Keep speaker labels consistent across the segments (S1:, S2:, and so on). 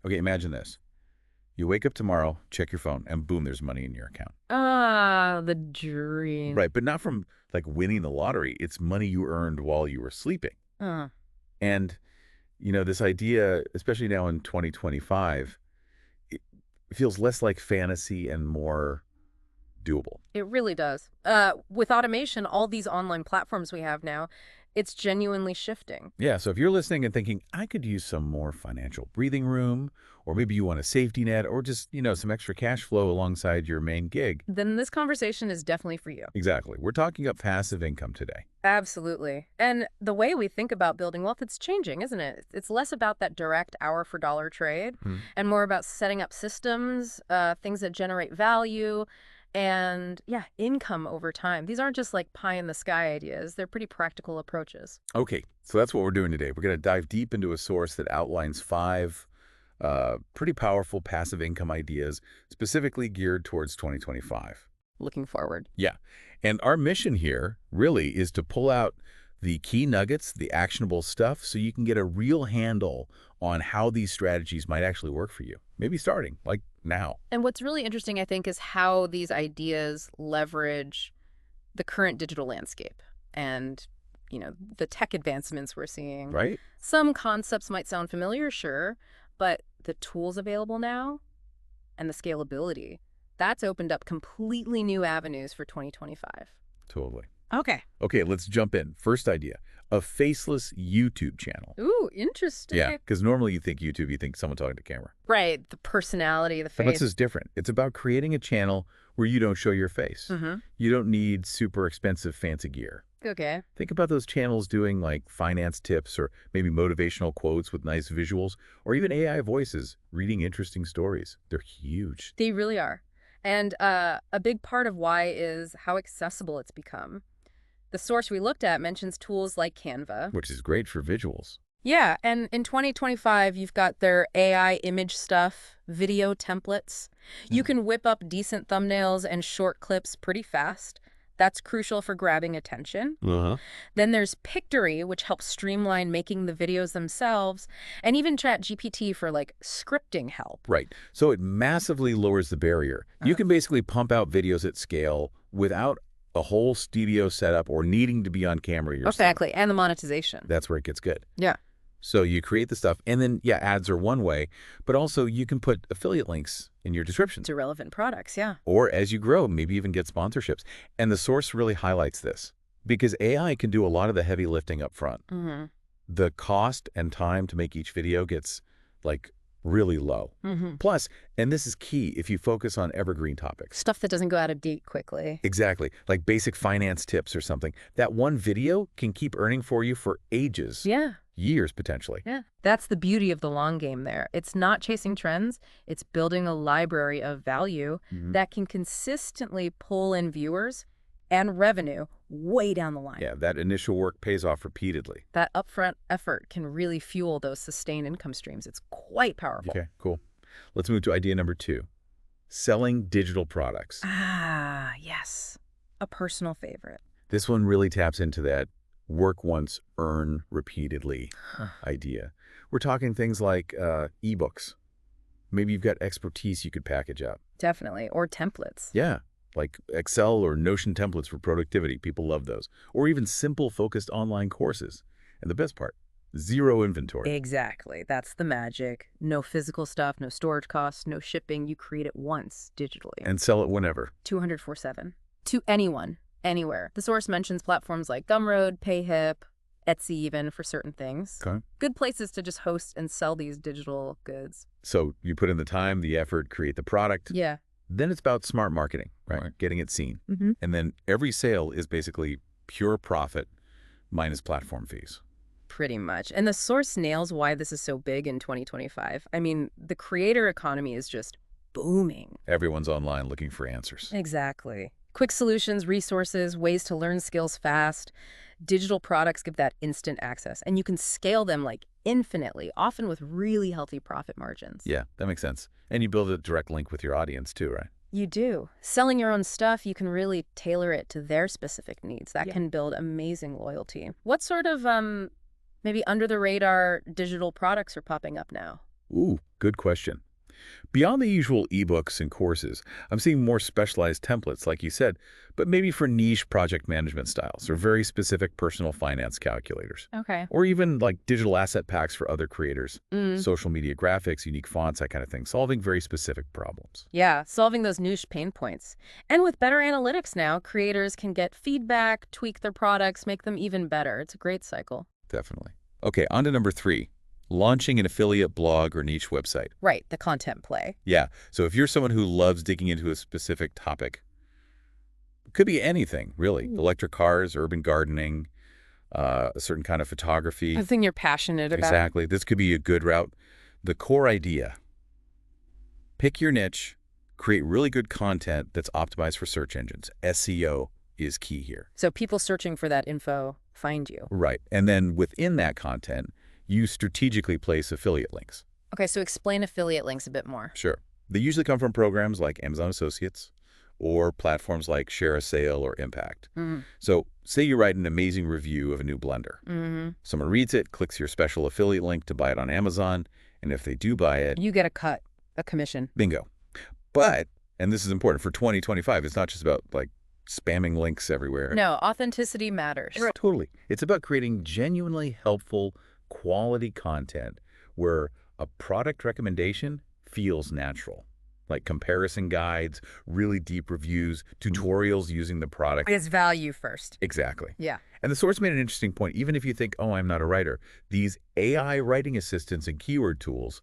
S1: Okay, imagine this. You wake up tomorrow, check your phone, and boom, there's money in your account.
S2: Ah, the dream.
S1: Right, but not from like winning the lottery. It's money you earned while you were sleeping.
S2: Uh,
S1: And, this idea, especially now in 2025, it feels less like fantasy and more doable.
S2: it really does. With automation, all these online platforms we have now, it's genuinely shifting.
S1: Yeah, so if you're listening and thinking, I could use some more financial breathing room, or maybe you want a safety net, or just, some extra cash flow alongside your main gig.
S2: Then this conversation is definitely for you.
S1: Exactly. We're talking about passive income today.
S2: Absolutely. And the way we think about building wealth, it's changing, isn't it? It's less about that direct hour for dollar trade
S1: Hmm.
S2: and more about setting up systems, things that generate value and, yeah, income over time. These aren't just like pie in the sky ideas. They're pretty practical approaches.
S1: Okay, so that's what we're doing today. We're going to dive deep into a source that outlines five pretty powerful passive income ideas specifically geared towards 2025.
S2: Looking forward.
S1: Yeah. And our mission here really is to pull out the key nuggets, the actionable stuff, so you can get a real handle on how these strategies might actually work for you. Maybe starting, like now.
S2: And what's really interesting, I think, is how these ideas leverage the current digital landscape and, the tech advancements we're seeing.
S1: Right?
S2: Some concepts might sound familiar, sure, but the tools available now and the scalability, that's opened up completely new avenues for 2025.
S1: Totally.
S2: Okay.
S1: Okay, let's jump in. First idea, a faceless YouTube channel.
S2: Ooh, interesting.
S1: Yeah, because normally you think YouTube, you think someone talking to camera.
S2: Right, the personality, the
S1: But this
S2: face.
S1: is different. It's about creating a channel where you don't show your face.
S2: Mm-hmm.
S1: You don't need super expensive fancy gear.
S2: Okay.
S1: Think about those channels doing like finance tips or maybe motivational quotes with nice visuals or even AI voices reading interesting stories. They're huge.
S2: They really are. And a big part of why is how accessible it's become. The source we looked at mentions tools like Canva.
S1: Which is great for visuals.
S2: Yeah, and in 2025, you've got their AI image stuff, video templates. You can whip up decent thumbnails and short clips pretty fast. That's crucial for grabbing attention.
S1: Uh-huh.
S2: Then there's Pictory, which helps streamline making the videos themselves, and even ChatGPT for like scripting help.
S1: Right. So it massively lowers the barrier. You can basically pump out videos at scale without a whole studio setup or needing to be on camera yourself.
S2: Exactly, and the monetization.
S1: That's where it gets good.
S2: Yeah.
S1: So you create the stuff, and then, yeah, ads are one way, but also you can put affiliate links in your description.
S2: To relevant products, yeah.
S1: Or as you grow, maybe even get sponsorships. And the source really highlights this because AI can do a lot of the heavy lifting up front.
S2: Mm-hmm.
S1: The cost and time to make each video gets like really low.
S2: Mm-hmm.
S1: Plus, and this is key if you focus on evergreen topics.
S2: Stuff that doesn't go out of date quickly.
S1: Exactly. Like basic finance tips or something. That one video can keep earning for you for ages.
S2: Yeah.
S1: Years, potentially.
S2: Yeah. That's the beauty of the long game there. It's not chasing trends. It's building a library of value that can consistently pull in viewers and revenue way down the line.
S1: Yeah, that initial work pays off repeatedly.
S2: That upfront effort can really fuel those sustained income streams. It's quite powerful.
S1: Okay, cool. Let's move to idea number 2. Selling digital products.
S2: Ah, yes. A personal favorite.
S1: This one really taps into that work once, earn repeatedly idea. We're talking things like eBooks. Maybe you've got expertise you could package up.
S2: Definitely. Or templates.
S1: Yeah, like Excel or Notion templates for productivity. People love those. Or even simple focused online courses. And the best part, zero inventory.
S2: Exactly. That's the magic. No physical stuff, no storage costs, no shipping. You create it once digitally.
S1: And sell it whenever.
S2: 204/7. To anyone, anywhere. The source mentions platforms like Gumroad, Payhip, Etsy even for certain things.
S1: Okay.
S2: Good places to just host and sell these digital goods.
S1: So you put in the time, the effort, create the product.
S2: Yeah.
S1: Then it's about smart marketing, right? Getting it seen.
S2: Mm-hmm.
S1: And then every sale is basically pure profit minus platform fees.
S2: Pretty much. And the source nails why this is so big in 2025. I mean, the creator economy is just booming.
S1: Everyone's online looking for answers.
S2: Exactly. Quick solutions, resources, ways to learn skills fast. Digital products give that instant access, and you can scale them like infinitely, often with really healthy profit margins.
S1: Yeah, that makes sense. And you build a direct link with your audience too, right?
S2: You do. Selling your own stuff, you can really tailor it to their specific needs. That can build amazing loyalty. What sort of maybe under the radar digital products are popping up now?
S1: Ooh, good question. Beyond the usual eBooks and courses, I'm seeing more specialized templates, like you said, but maybe for niche project management styles or very specific personal finance calculators.
S2: Okay.
S1: Or even like digital asset packs for other creators,
S2: Mm.
S1: social media graphics, unique fonts, that kind of thing, solving very specific problems.
S2: Yeah, solving those niche pain points. And with better analytics now, creators can get feedback, tweak their products, make them even better. It's a great cycle.
S1: Definitely. Okay, on to number 3, launching an affiliate blog or niche website.
S2: Right, the content play.
S1: Yeah, so if you're someone who loves digging into a specific topic, it could be anything, really.
S2: Mm.
S1: Electric cars, urban gardening, a certain kind of photography.
S2: A thing you're passionate about.
S1: Exactly. This could be a good route. The core idea, pick your niche, create really good content that's optimized for search engines. SEO is key here.
S2: So people searching for that info find you.
S1: Right. And then within that content, you strategically place affiliate links.
S2: Okay, so explain affiliate links a bit more.
S1: Sure. They usually come from programs like Amazon Associates or platforms like Share a Sale or Impact.
S2: Mm.
S1: So say you write an amazing review of a new blender.
S2: Mm-hmm.
S1: Someone reads it, clicks your special affiliate link to buy it on Amazon, and if they do buy it,
S2: You get a cut, a commission.
S1: bingo. But, and this is important for 2025, it's not just about like spamming links everywhere.
S2: No, authenticity matters.
S1: Totally. It's about creating genuinely helpful, quality content where a product recommendation feels natural. Like comparison guides, really deep reviews, tutorials using the product.
S2: It's value first.
S1: Exactly.
S2: Yeah.
S1: And the source made an interesting point. Even if you think, oh, I'm not a writer, these AI writing assistants and keyword tools,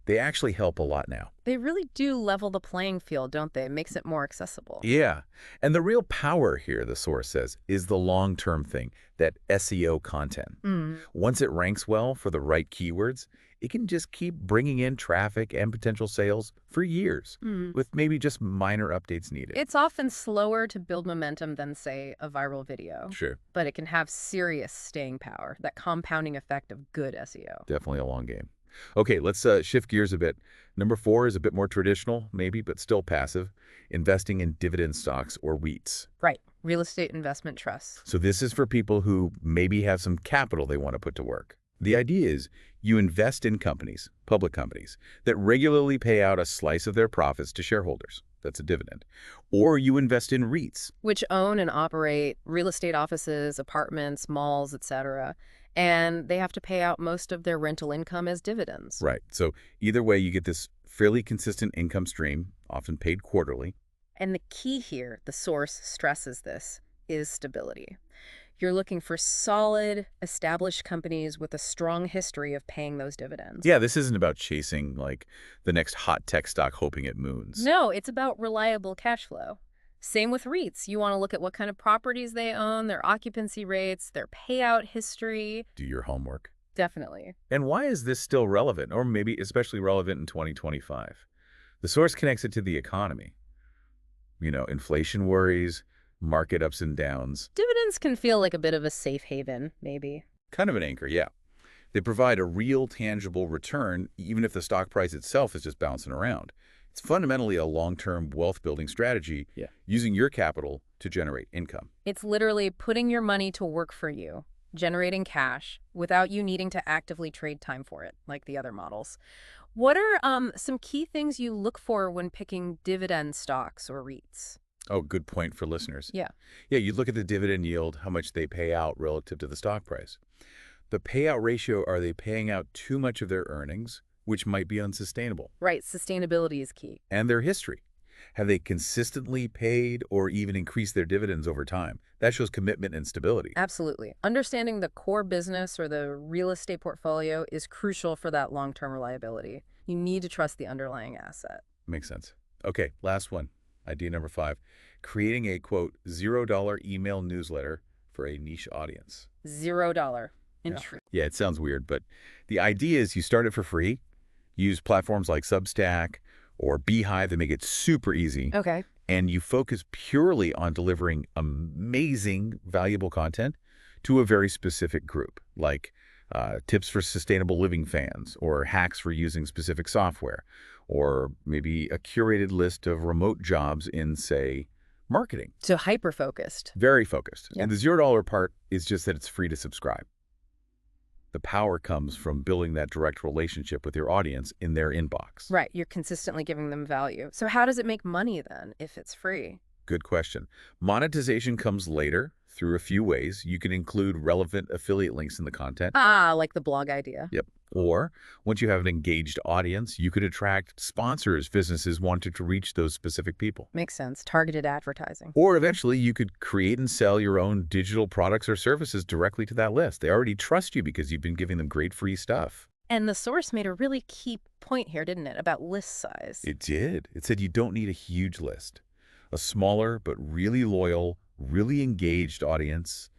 S1: they actually help a lot now.
S2: They really do level the playing field, don't they? It makes it more accessible.
S1: Yeah. And the real power here, the source says, is the long-term thing, that SEO content.
S2: Mm.
S1: Once it ranks well for the right keywords, it can just keep bringing in traffic and potential sales for years,
S2: Mm.
S1: with maybe just minor updates needed.
S2: It's often slower to build momentum than, say, a viral video,
S1: Sure.
S2: but it can have serious staying power, that compounding effect of good SEO.
S1: Definitely a long game. Okay, let's shift gears a bit. Number 4 is a bit more traditional, maybe, but still passive, investing in dividend stocks or REITs.
S2: Right. Real estate investment trusts.
S1: So this is for people who maybe have some capital they want to put to work. The idea is you invest in companies, public companies, that regularly pay out a slice of their profits to shareholders. That's a dividend. Or you invest in REITs.
S2: Which own and operate real estate offices, apartments, malls, etc. And they have to pay out most of their rental income as dividends.
S1: Right. So either way, you get this fairly consistent income stream, often paid quarterly.
S2: And the key here, the source stresses this, is stability. You're looking for solid, established companies with a strong history of paying those dividends.
S1: Yeah, this isn't about chasing like the next hot tech stock hoping it moons.
S2: No, it's about reliable cash flow. Same with REITs. You want to look at what kind of properties they own, their occupancy rates, their payout history.
S1: Do your homework.
S2: Definitely.
S1: And why is this still relevant, or maybe especially relevant in 2025? The source connects it to the economy. You know, inflation worries, market ups and downs.
S2: Dividends can feel like a bit of a safe haven, maybe.
S1: Kind of an anchor, yeah. They provide a real, tangible return, even if the stock price itself is just bouncing around. It's fundamentally a long-term wealth-building strategy, using your capital to generate income.
S2: It's literally putting your money to work for you, generating cash, without you needing to actively trade time for it, like the other models. What are some key things you look for when picking dividend stocks or REITs?
S1: Oh, good point for listeners.
S2: Yeah.
S1: Yeah, you look at the dividend yield, how much they pay out relative to the stock price. The payout ratio, are they paying out too much of their earnings, which might be unsustainable?
S2: Right, sustainability is key.
S1: And their history. Have they consistently paid or even increased their dividends over time? That shows commitment and stability.
S2: Absolutely. Understanding the core business or the real estate portfolio is crucial for that long-term reliability. You need to trust the underlying asset.
S1: Makes sense. Okay, last one. Idea number 5. Creating a, quote, $0 email newsletter for a niche audience.
S2: $0.
S1: Yeah, it sounds weird, but the idea is you start it for free, use platforms like Substack or Beehive that make it super easy,
S2: Okay.
S1: and you focus purely on delivering amazing, valuable content to a very specific group, like tips for sustainable living fans, or hacks for using specific software, or maybe a curated list of remote jobs in, say, marketing.
S2: So hyper-focused.
S1: Very focused.
S2: Yeah.
S1: And the $0 part is just that it's free to subscribe. The power comes from building that direct relationship with your audience in their inbox.
S2: Right, you're consistently giving them value. So how does it make money then if it's free?
S1: Good question. Monetization comes later through a few ways. You can include relevant affiliate links in the content.
S2: Ah, like the blog idea.
S1: Yep. Or once you have an engaged audience, you could attract sponsors businesses wanted to reach those specific people.
S2: Makes sense. Targeted advertising.
S1: Or eventually you could create and sell your own digital products or services directly to that list. They already trust you because you've been giving them great free stuff.
S2: And the source made a really key point here, didn't it, about list size?
S1: It did. It said you don't need a huge list. A smaller but really loyal, really engaged audience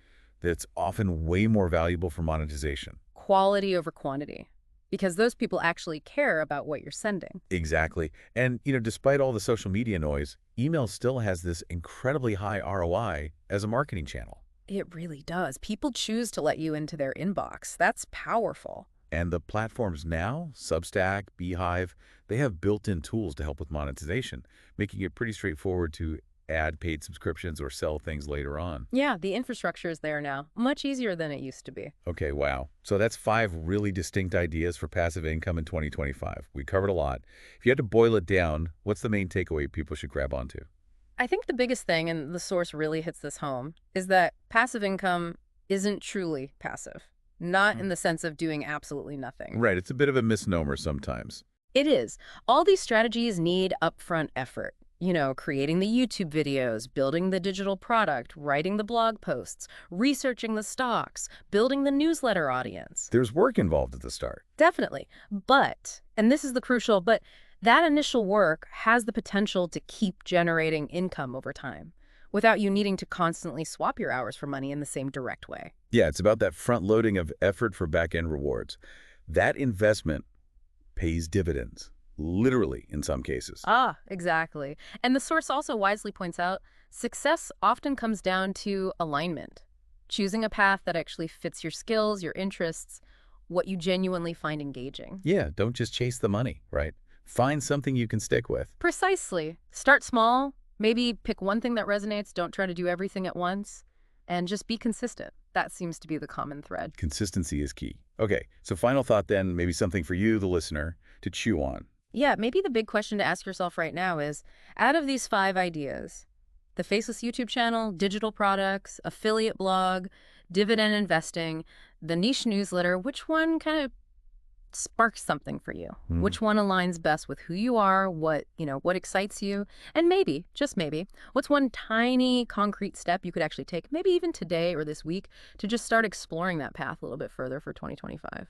S1: that's often way more valuable for monetization.
S2: Quality over quantity. Because those people actually care about what you're sending.
S1: Exactly. And, despite all the social media noise, email still has this incredibly high ROI as a marketing channel.
S2: It really does. People choose to let you into their inbox. That's powerful.
S1: And the platforms now, Substack, Beehive, they have built-in tools to help with monetization, making it pretty straightforward to add paid subscriptions or sell things later on.
S2: Yeah, the infrastructure is there now. Much easier than it used to be.
S1: Okay, wow. So that's 5 really distinct ideas for passive income in 2025. We covered a lot. If you had to boil it down, what's the main takeaway people should grab onto?
S2: I think the biggest thing, and the source really hits this home, is that passive income isn't truly passive. Not in the sense of doing absolutely nothing.
S1: Right, it's a bit of a misnomer sometimes.
S2: It is. All these strategies need upfront effort. Creating the YouTube videos, building the digital product, writing the blog posts, researching the stocks, building the newsletter audience.
S1: There's work involved at the start.
S2: Definitely. But, and this is the crucial, but that initial work has the potential to keep generating income over time without you needing to constantly swap your hours for money in the same direct way.
S1: Yeah, it's about that front loading of effort for back-end rewards. That investment pays dividends. Literally, in some cases.
S2: Ah, exactly. And the source also wisely points out, success often comes down to alignment. Choosing a path that actually fits your skills, your interests, what you genuinely find engaging.
S1: Yeah, don't just chase the money, right? Find something you can stick with.
S2: Precisely. Start small. Maybe pick one thing that resonates. Don't try to do everything at once. And just be consistent. That seems to be the common thread.
S1: Consistency is key. Okay, so final thought then, maybe something for you, the listener, to chew on.
S2: Yeah, maybe the big question to ask yourself right now is, out of these 5 ideas, the faceless YouTube channel, digital products, affiliate blog, dividend investing, the niche newsletter, which one kind of sparks something for you? Which one aligns best with who you are, what excites you? And maybe, just maybe, what's one tiny concrete step you could actually take, maybe even today or this week, to just start exploring that path a little bit further for 2025?